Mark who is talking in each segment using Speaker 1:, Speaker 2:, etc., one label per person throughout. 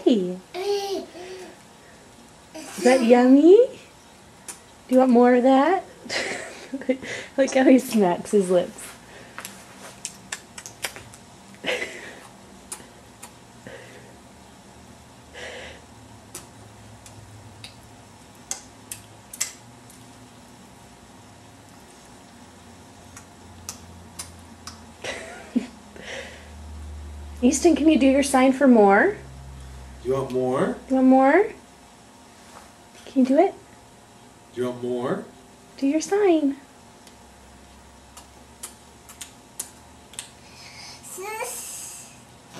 Speaker 1: Is that yummy? Do you want more of that? Look how he smacks his lips. Easton, can you do your sign for more?
Speaker 2: Do you want more?
Speaker 1: You want more? Can you do it?
Speaker 2: Do you want more?
Speaker 1: Do your sign.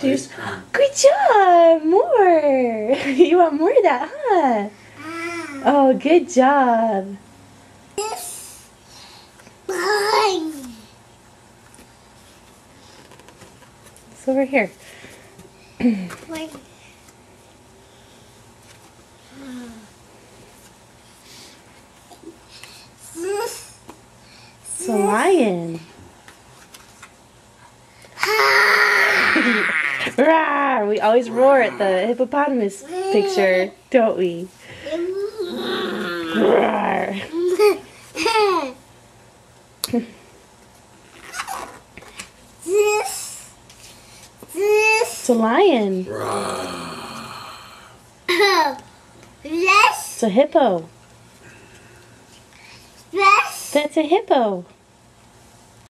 Speaker 1: Do your, good job! More! You want more of that, huh? Oh, good job. It's over here. It's a lion. Rawr! We always roar at the hippopotamus picture, don't we? Rawr! It's a lion. It's a hippo. That's a hippo.